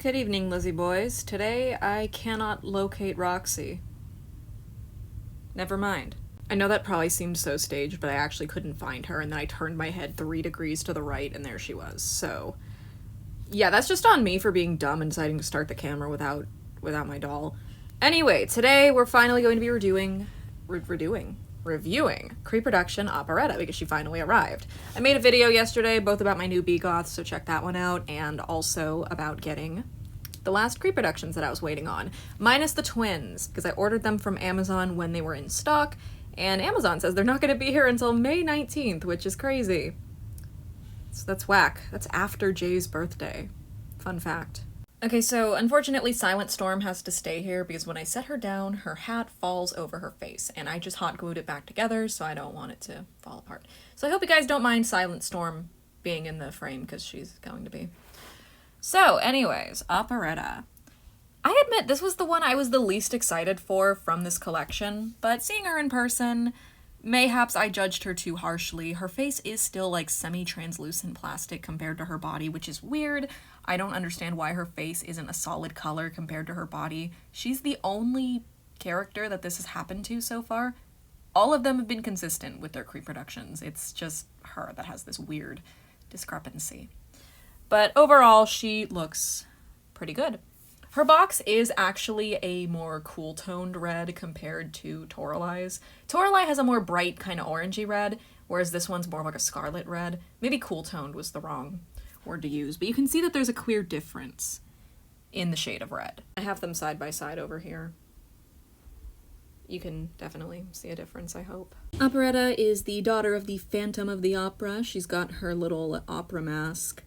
Good evening, Lizzie boys. Today I cannot locate Roxy. Never mind. I know that probably seemed so staged, but I actually couldn't find her, and then I turned my head 3 degrees to the right, and there she was. So, yeah, that's just on me for being dumb and deciding to start the camera without my doll. Anyway, today we're finally going to be reviewing Creeproduction Operetta, because she finally arrived. I made a video yesterday, both about my new B-Goths, so check that one out, and also about getting the last Creeproductions that I was waiting on. Minus the twins, because I ordered them from Amazon when they were in stock, and Amazon says they're not going to be here until May 19th, which is crazy. So that's whack. That's after Jay's birthday. Fun fact. Okay, so unfortunately Silent Storm has to stay here because when I set her down, her hat falls over her face, and I just hot glued it back together, so I don't want it to fall apart. So I hope you guys don't mind Silent Storm being in the frame, because she's going to be. So, anyways, Operetta. I admit this was the one I was the least excited for from this collection, but seeing her in person, mayhaps I judged her too harshly. Her face is still like semi-translucent plastic compared to her body, which is weird. I don't understand why her face isn't a solid color compared to her body. She's the only character that this has happened to so far. All of them have been consistent with their Creeproductions. It's just her that has this weird discrepancy. But overall, she looks pretty good. Her box is actually a more cool-toned red compared to Toralai's. Toralai has a more bright, kind of orangey red, whereas this one's more of like a scarlet red. Maybe cool-toned was the wrong word to use, but you can see that there's a clear difference in the shade of red. I have them side by side over here. You can definitely see a difference, I hope. Operetta is the daughter of the Phantom of the Opera. She's got her little opera mask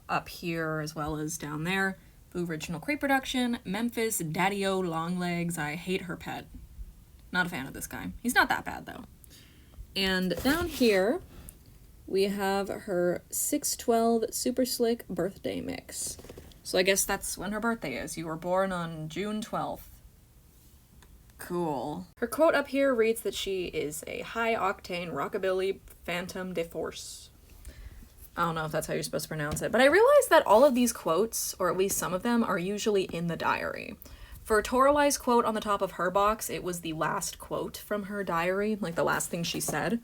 up here as well as down there. The original Creeproduction, Memphis Daddy-O Longlegs. I hate her pet. Not a fan of this guy. He's not that bad, though. And down here, we have her 612 Super Slick birthday mix. So I guess that's when her birthday is. You were born on June 12th. Cool. Her quote up here reads that she is a high-octane rockabilly phantom de force. I don't know if that's how you're supposed to pronounce it, but I realized that all of these quotes, or at least some of them, are usually in the diary. For Toralai's quote on the top of her box, it was the last quote from her diary, like the last thing she said.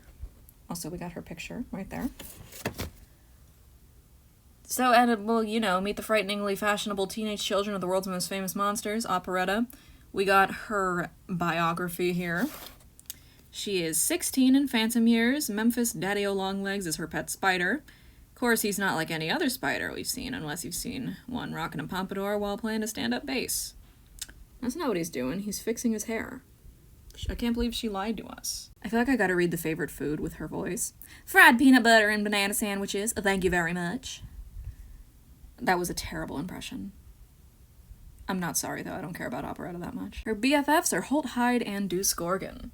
Also, we got her picture right there. So, and well, you know, meet the frighteningly fashionable teenage children of the world's most famous monsters, Operetta. We got her biography here. She is 16 in phantom years. Memphis Daddy-O Longlegs is her pet spider. Of course, he's not like any other spider we've seen, unless you've seen one rocking a pompadour while playing a stand-up bass. That's not what he's doing. He's fixing his hair. I can't believe she lied to us. I feel like I gotta read the favorite food with her voice. Fried peanut butter and banana sandwiches. Thank you very much. That was a terrible impression. I'm not sorry, though. I don't care about Operetta that much. Her BFFs are Holt Hyde and Deuce Gorgon.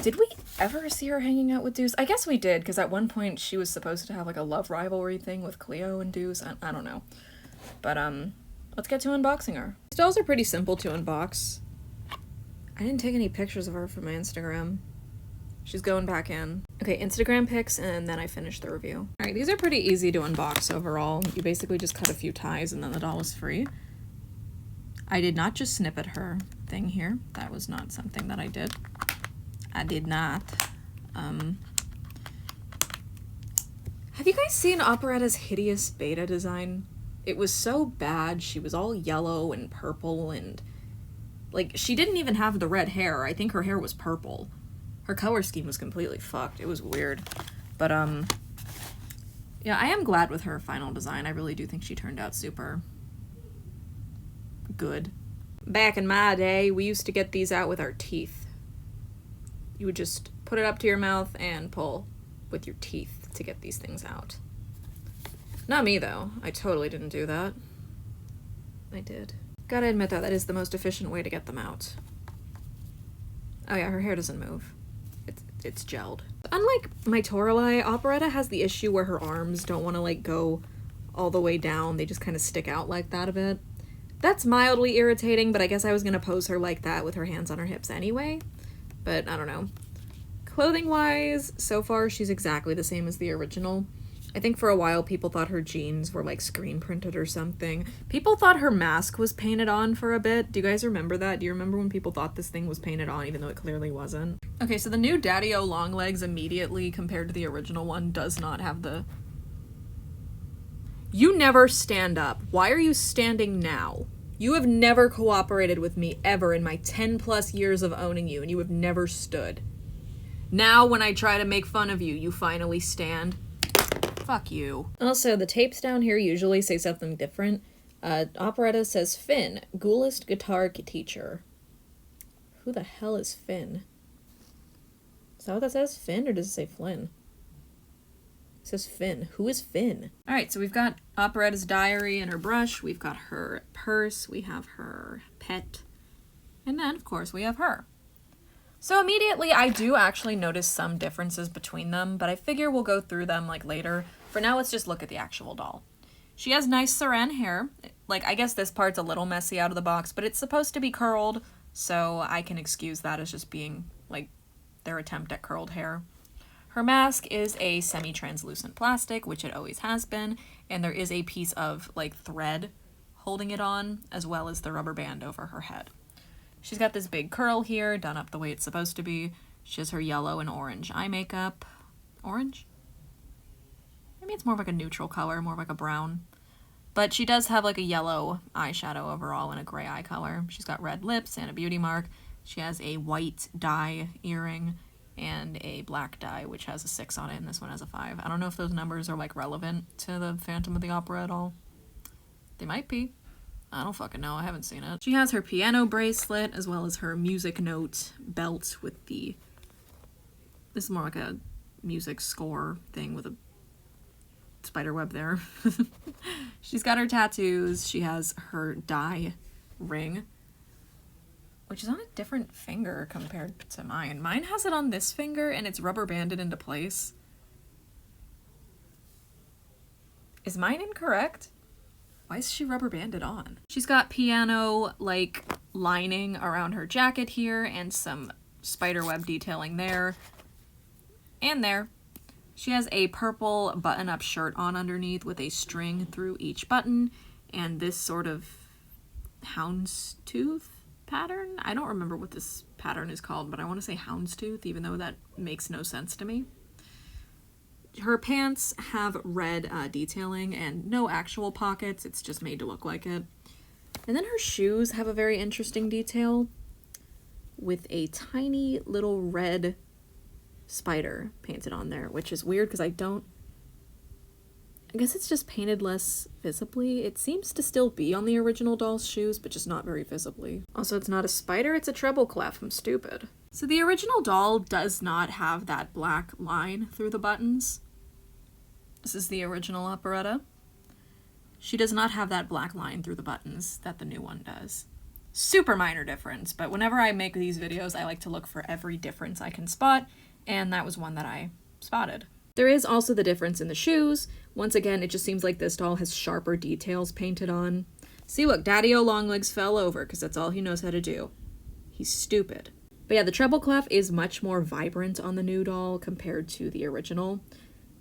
Did we ever see her hanging out with Deuce? I guess we did, because at one point she was supposed to have like a love rivalry thing with Cleo and Deuce. I don't know. But, let's get to unboxing her. These dolls are pretty simple to unbox. I didn't take any pictures of her from my Instagram. She's going back in. Okay, Instagram pics, and then I finished the review. Alright, these are pretty easy to unbox overall. You basically just cut a few ties and then the doll is free. I did not just snip at her thing here. That was not something that I did. I did not. Have you guys seen Operetta's hideous beta design? It was so bad. She was all yellow and purple and... like, she didn't even have the red hair. I think her hair was purple. Her color scheme was completely fucked. It was weird. But, yeah, I am glad with her final design. I really do think she turned out super good. Back in my day, we used to get these out with our teeth. You would just put it up to your mouth and pull with your teeth to get these things out. Not me, though. I totally didn't do that. I did. Gotta admit, though, that is the most efficient way to get them out. Oh yeah, her hair doesn't move. It's gelled. Unlike my Toralai, Operetta has the issue where her arms don't want to, like, go all the way down. They just kind of stick out like that a bit. That's mildly irritating, but I guess I was gonna pose her like that with her hands on her hips anyway. But I don't know. Clothing-wise, so far she's exactly the same as the original. I think for a while people thought her jeans were like screen printed or something. People thought her mask was painted on for a bit. Do you guys remember that? Do you remember when people thought this thing was painted on even though it clearly wasn't? Okay, so the new Daddy-O long legs immediately compared to the original one does not have the... You never stand up. Why are you standing now? You have never cooperated with me ever in my 10 plus years of owning you, and you have never stood. Now when I try to make fun of you, you finally stand. Fuck you. Also, the tapes down here usually say something different. Operetta says Finn, coolest guitar teacher. Who the hell is Finn? Is that what that says? Finn, or does it say Flynn? It says Finn. Who is Finn? Alright, so we've got Operetta's diary and her brush. We've got her purse. We have her pet. And then, of course, we have her. So immediately, I do actually notice some differences between them, but I figure we'll go through them, like, later. For now, let's just look at the actual doll. She has nice saran hair. Like, I guess this part's a little messy out of the box, but it's supposed to be curled, so I can excuse that as just being, like, their attempt at curled hair. Her mask is a semi-translucent plastic, which it always has been, and there is a piece of, like, thread holding it on, as well as the rubber band over her head. She's got this big curl here, done up the way it's supposed to be. She has her yellow and orange eye makeup. Orange? Maybe it's more of like a neutral color, more of like a brown. But she does have like a yellow eyeshadow overall and a gray eye color. She's got red lips and a beauty mark. She has a white dye earring and a black dye, which has a 6 on it, and this one has a 5. I don't know if those numbers are like relevant to the Phantom of the Opera at all. They might be. I don't fucking know. I haven't seen it. She has her piano bracelet as well as her music note belt with the... This is more like a music score thing with a spider web there. She's got her tattoos. She has her dye ring, which is on a different finger compared to mine. Mine has it on this finger and it's rubber banded into place. Is mine incorrect? Why is she rubber banded on? She's got piano, like, lining around her jacket here and some spiderweb detailing there and there. She has a purple button-up shirt on underneath with a string through each button and this sort of houndstooth pattern. I don't remember what this pattern is called, but I want to say houndstooth, even though that makes no sense to me. Her pants have red detailing and no actual pockets. It's just made to look like it. And then her shoes have a very interesting detail with a tiny little red spider painted on there, which is weird because I guess it's just painted less visibly. It seems to still be on the original doll's shoes, but just not very visibly. Also, it's not a spider, it's a treble clef. I'm stupid. So the original doll does not have that black line through the buttons. This is the original Operetta. She does not have that black line through the buttons that the new one does. Super minor difference, but whenever I make these videos, I like to look for every difference I can spot, and that was one that I spotted. There is also the difference in the shoes. Once again, it just seems like this doll has sharper details painted on. See, look, Daddy-O Longlegs fell over because that's all he knows how to do. He's stupid. But yeah, the treble clef is much more vibrant on the new doll compared to the original.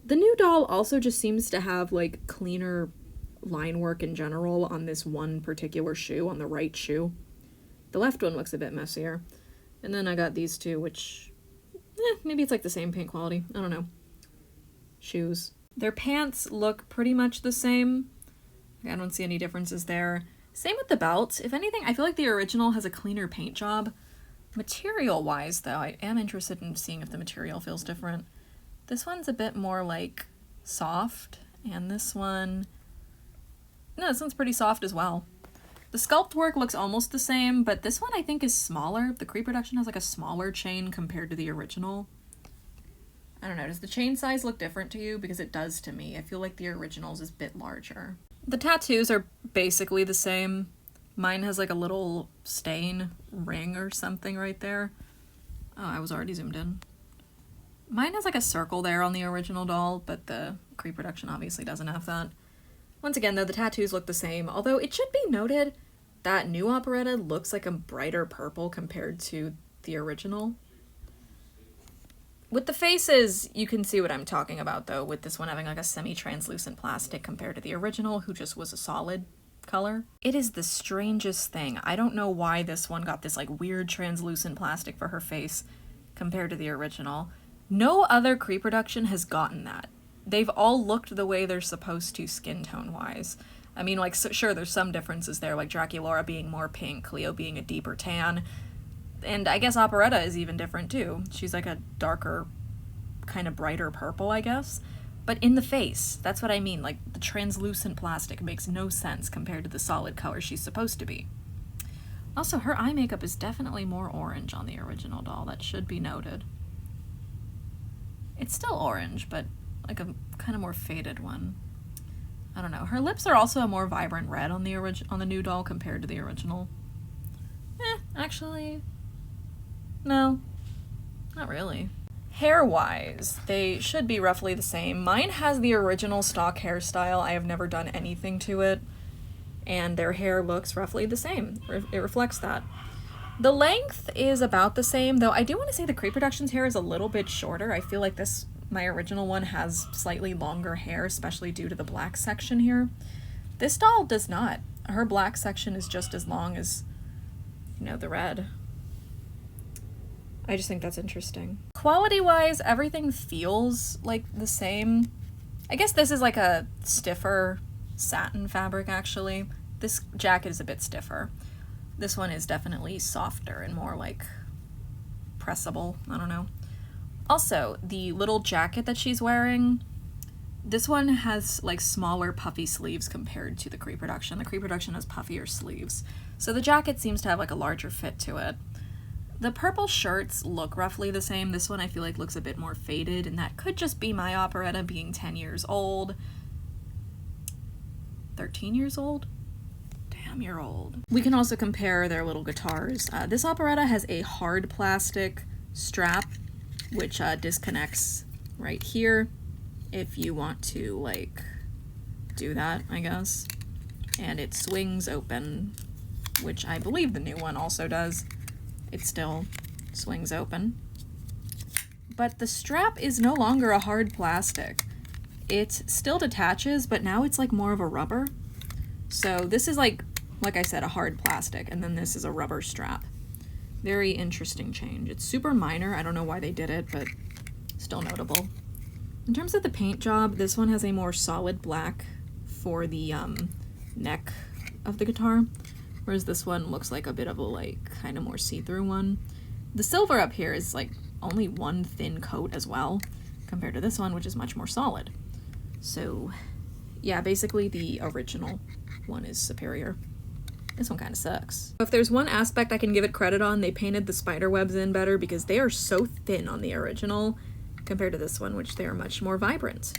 The new doll also just seems to have, like, cleaner line work in general on this one particular shoe, on the right shoe. The left one looks a bit messier. And then I got these two, which, maybe it's like the same paint quality. I don't know. Shoes. Their pants look pretty much the same. I don't see any differences there. Same with the belt. If anything, I feel like the original has a cleaner paint job. Material-wise, though, I am interested in seeing if the material feels different. This one's a bit more, like, soft, and this one... No, this one's pretty soft as well. The sculpt work looks almost the same, but this one I think is smaller. The Creeproduction has, like, a smaller chain compared to the original. I don't know, does the chain size look different to you? Because it does to me. I feel like the original's is a bit larger. The tattoos are basically the same. Mine has, like, a little stain ring or something right there. Oh, I was already zoomed in. Mine has like a circle there on the original doll, but the Creeproduction obviously doesn't have that. Once again, though, the tattoos look the same, although it should be noted that new Operetta looks like a brighter purple compared to the original. With the faces, you can see what I'm talking about, though, with this one having like a semi-translucent plastic compared to the original, who just was a solid color. It is the strangest thing. I don't know why this one got this like weird translucent plastic for her face compared to the original. No other Creeproduction has gotten that. They've all looked the way they're supposed to skin tone wise. I mean, like, so, sure, there's some differences there, like Draculaura being more pink, Cleo being a deeper tan, and I guess Operetta is even different too. She's like a darker, kind of brighter purple, I guess. But in the face, that's what I mean, like, the translucent plastic makes no sense compared to the solid color she's supposed to be. Also, her eye makeup is definitely more orange on the original doll, that should be noted. It's still orange, but like a kind of more faded one. I don't know. Her lips are also a more vibrant red on the new doll compared to the original. Actually, no, not really. Hair-wise, they should be roughly the same. Mine has the original stock hairstyle. I have never done anything to it, and their hair looks roughly the same. It reflects that. The length is about the same, though I do want to say the Creeproduction's hair is a little bit shorter. I feel like my original one has slightly longer hair, especially due to the black section here. This doll does not. Her black section is just as long as, you know, the red. I just think that's interesting. Quality-wise, everything feels like the same. I guess this is like a stiffer satin fabric, actually. This jacket is a bit stiffer. This one is definitely softer and more like pressable. I don't know. Also, the little jacket that she's wearing, this one has like smaller puffy sleeves compared to the Creeproduction. The Creeproduction has puffier sleeves. So the jacket seems to have like a larger fit to it. The purple shirts look roughly the same. This one I feel like looks a bit more faded, and that could just be my Operetta being 10 years old. 13 years old? Damn, you're old. We can also compare their little guitars. This Operetta has a hard plastic strap, which disconnects right here if you want to, like, do that, I guess. And it swings open, which I believe the new one also does. It still swings open. But the strap is no longer a hard plastic. It still detaches, but now it's like more of a rubber. So this is like I said, a hard plastic, and then this is a rubber strap. Very interesting change. It's super minor. I don't know why they did it, but still notable. In terms of the paint job, this one has a more solid black for the neck of the guitar, whereas this one looks like a bit of a like kind of more see-through one. The silver up here is like only one thin coat as well, compared to this one, which is much more solid. So yeah, basically the original one is superior. This one kind of sucks. If there's one aspect I can give it credit on, they painted the spider webs in better because they are so thin on the original compared to this one, which they are much more vibrant.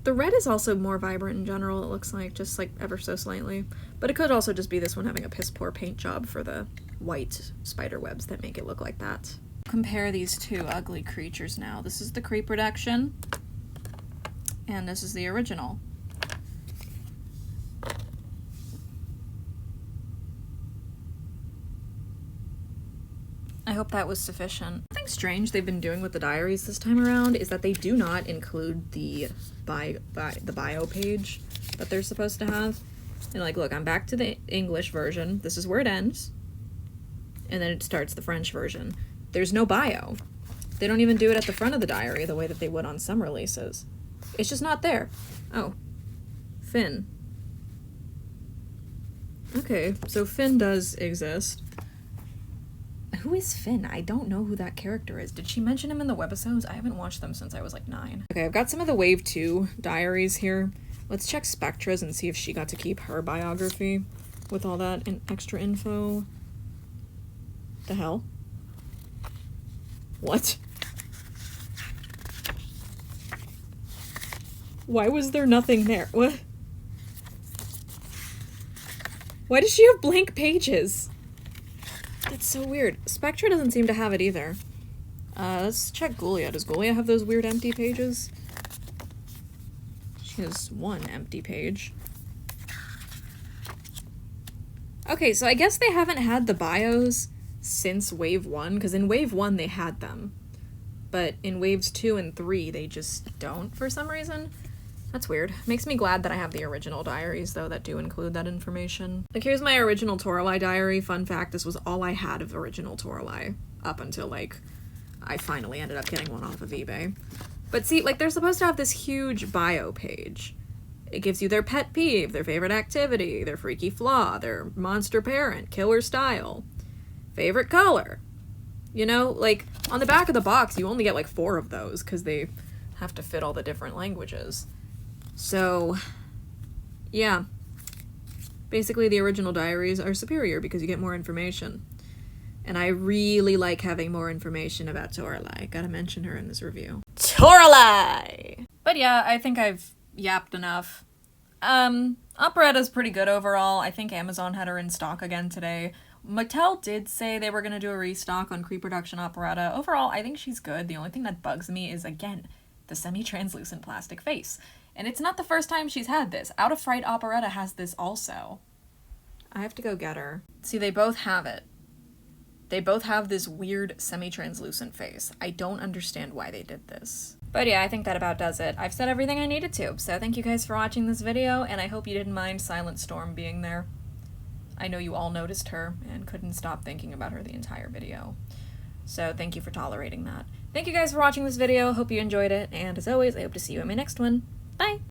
The red is also more vibrant in general, it looks like, just like ever so slightly. But it could also just be this one having a piss poor paint job for the white spider webs that make it look like that. Compare these two ugly creatures now. This is the Creeproduction, and this is the original. I hope that was sufficient. Something strange they've been doing with the diaries this time around is that they do not include the bio page that they're supposed to have. And like, look, I'm back to the English version. This is where it ends. And then it starts the French version. There's no bio. They don't even do it at the front of the diary the way that they would on some releases. It's just not there. Oh. Finn. Okay, so Finn does exist. Who is Finn? I don't know who that character is. Did she mention him in the webisodes? I haven't watched them since I was like 9. Okay, I've got some of the Wave 2 diaries here. Let's check Spectra's and see if she got to keep her biography with all that extra info. The hell? What? Why was there nothing there? What? Why does she have blank pages? That's so weird. Spectra doesn't seem to have it either. Let's check Ghoulia. Does Ghoulia have those weird empty pages? She has one empty page. Okay, so I guess they haven't had the bios since Wave 1, because in Wave 1 they had them. but in waves 2 and 3, they just don't for some reason. That's weird. Makes me glad that I have the original diaries, though, that do include that information. Like, here's my original Toralei diary. Fun fact, this was all I had of original Toralei up until, like, I finally ended up getting one off of eBay. But see, like, they're supposed to have this huge bio page. It gives you their pet peeve, their favorite activity, their freaky flaw, their monster parent, killer style, favorite color. You know, like, on the back of the box, you only get, like, 4 of those, because they have to fit all the different languages. So, yeah. Basically, the original diaries are superior because you get more information. And I really like having more information about Toralei. Gotta mention her in this review. Toralei! But yeah, I think I've yapped enough. Operetta's pretty good overall. I think Amazon had her in stock again today. Mattel did say they were gonna do a restock on Creeproduction Operetta. Overall, I think she's good. The only thing that bugs me is, again, the semi-translucent plastic face. And it's not the first time she's had this. Out of Fright Operetta has this also. I have to go get her. See, they both have it. They both have this weird semi-translucent face. I don't understand why they did this. But yeah, I think that about does it. I've said everything I needed to, so thank you guys for watching this video, and I hope you didn't mind Silent Storm being there. I know you all noticed her and couldn't stop thinking about her the entire video. So thank you for tolerating that. Thank you guys for watching this video. Hope you enjoyed it, and as always, I hope to see you in my next one. Bye!